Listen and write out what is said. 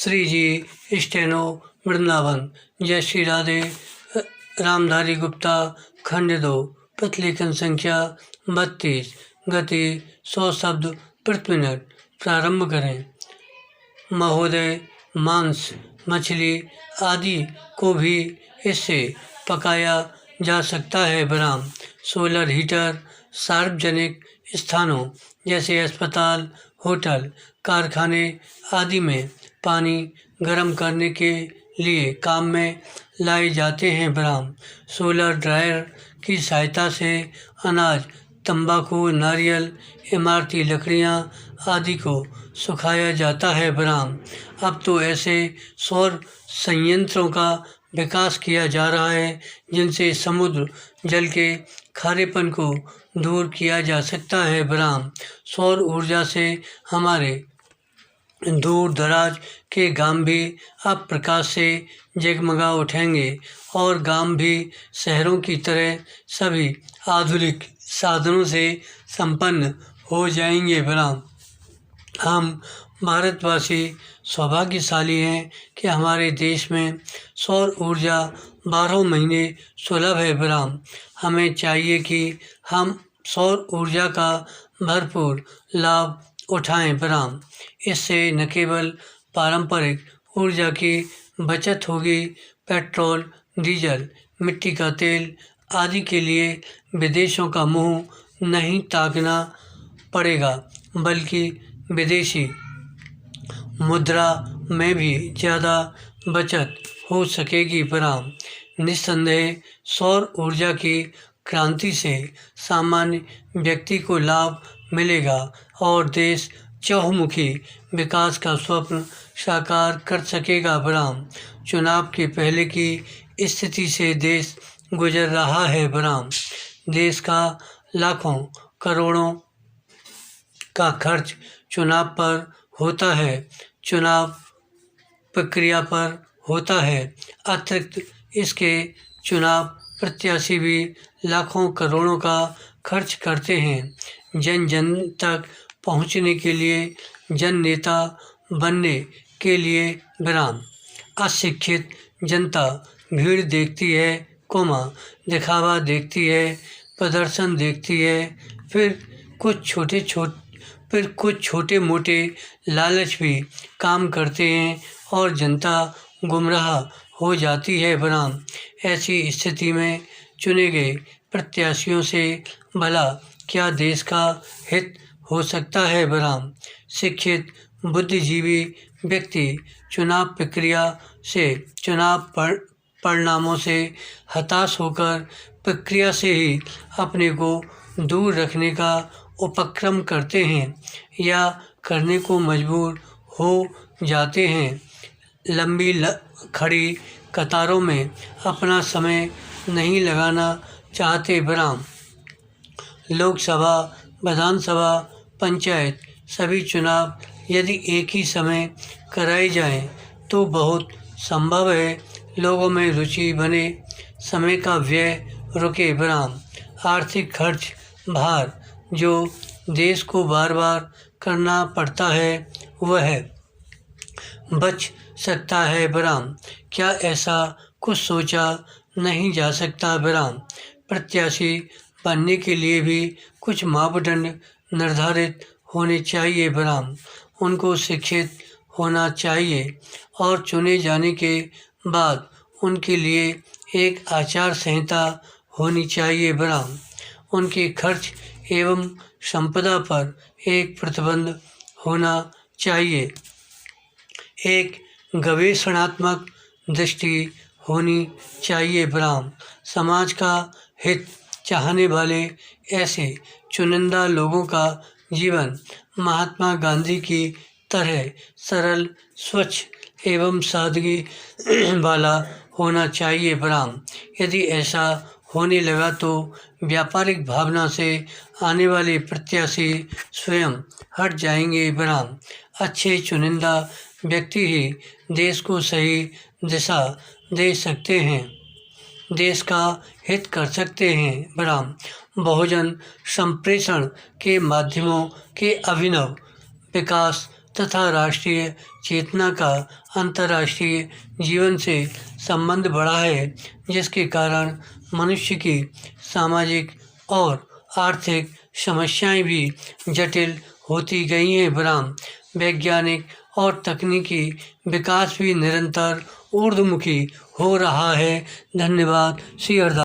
श्री जी steno Vrindavan. जय श्री राधे। रामधारी गुप्ता खंड 2 प्रतिलेखन संख्या 32 गति 100 शब्द प्रति मिनट। प्रारंभ करें। महोदय, मांस, मछली आदि को भी इससे पकाया जा सकता है। बराम। सोलर हीटर सार्वजनिक स्थानों जैसे अस्पताल, होटल, कारखाने आदि में पानी गर्म करने के लिए काम में लाए जाते हैं। बराम। सोलर ड्रायर की सहायता से अनाज, तंबाकू, नारियल, इमारती लकड़ियाँ आदि को सुखाया जाता है। बराम। अब तो ऐसे सौर संयंत्रों का विकास किया जा रहा है जिनसे समुद्र जल के खारेपन को दूर किया जा सकता है। बराम। सौर ऊर्जा से हमारे दूर दराज के गांव भी अब प्रकाश से जगमगा उठेंगे और गांव भी शहरों की तरह सभी आधुनिक साधनों से संपन्न हो जाएंगे। बराम। हम भारतवासी सौभाग्यशाली हैं कि हमारे देश में सौर ऊर्जा 12 महीने सुलभ है। बराम। हमें चाहिए कि हम सौर ऊर्जा का भरपूर लाभ उठाएं। बराम। इससे न केवल पारंपरिक ऊर्जा की बचत होगी, पेट्रोल, डीजल, मिट्टी का तेल आदि के लिए विदेशों का मुंह नहीं ताकना पड़ेगा, बल्कि विदेशी मुद्रा में भी ज़्यादा बचत हो सकेगी। बराम। निस्संदेह सौर ऊर्जा की क्रांति से सामान्य व्यक्ति को लाभ मिलेगा और देश चहुमुखी विकास का स्वप्न साकार कर सकेगा। बराम। चुनाव के पहले की स्थिति से देश गुजर रहा है। बराम। देश का लाखों करोड़ों का खर्च चुनाव पर होता है, चुनाव प्रक्रिया पर होता है। अतिरिक्त इसके चुनाव प्रत्याशी भी लाखों करोड़ों का खर्च करते हैं। जन जन तक पहुंचने के लिए, जन नेता बनने के लिए। बराम। अशिक्षित जनता भीड़ देखती है, दिखावा देखती है, प्रदर्शन देखती है, फिर कुछ छोटे मोटे लालच भी काम करते हैं और जनता गुमराह हो जाती है। बराम। ऐसी स्थिति में चुने गए प्रत्याशियों से भला क्या देश का हित हो सकता है। बराम। शिक्षित बुद्धिजीवी व्यक्ति चुनाव प्रक्रिया से, चुनाव परिणामों से हताश होकर प्रक्रिया से ही अपने को दूर रखने का उपक्रम करते हैं या करने को मजबूर हो जाते हैं। लंबी खड़ी कतारों में अपना समय नहीं लगाना चाहते। बराम। लोकसभा, विधानसभा, पंचायत सभी चुनाव यदि एक ही समय कराए जाएं तो बहुत संभव है लोगों में रुचि बने, समय का व्यय रुके। बराम। आर्थिक खर्च भार जो देश को बार बार करना पड़ता है वह बच सकता है। बराम। क्या ऐसा कुछ सोचा नहीं जा सकता। बराम। प्रत्याशी बनने के लिए भी कुछ मापदंड निर्धारित होने चाहिए। बराम। उनको शिक्षित होना चाहिए और चुने जाने के बाद उनके लिए एक आचार संहिता होनी चाहिए। बराम। उनके खर्च एवं संपदा पर एक प्रतिबंध होना चाहिए। एक गवेषणात्मक दृष्टि होनी चाहिए। बराम। समाज का हित चाहने वाले ऐसे चुनिंदा लोगों का जीवन महात्मा गांधी की तरह सरल, स्वच्छ एवं सादगी वाला होना चाहिए। बराम। यदि ऐसा होने लगा तो व्यापारिक भावना से आने वाले प्रत्याशी स्वयं हट जाएंगे। बराम। अच्छे चुनिंदा व्यक्ति ही देश को सही दिशा दे सकते हैं, देश का हित कर सकते हैं। बराम। बहुजन संप्रेषण के माध्यमों के अभिनव विकास तथा राष्ट्रीय चेतना का अंतर्राष्ट्रीय जीवन से संबंध बढ़ा है, जिसके कारण मनुष्य की सामाजिक और आर्थिक समस्याएं भी जटिल होती गई हैं। विराम। वैज्ञानिक और तकनीकी विकास भी निरंतर ऊर्ध्वमुखी हो रहा है। धन्यवाद। श्री हरदास।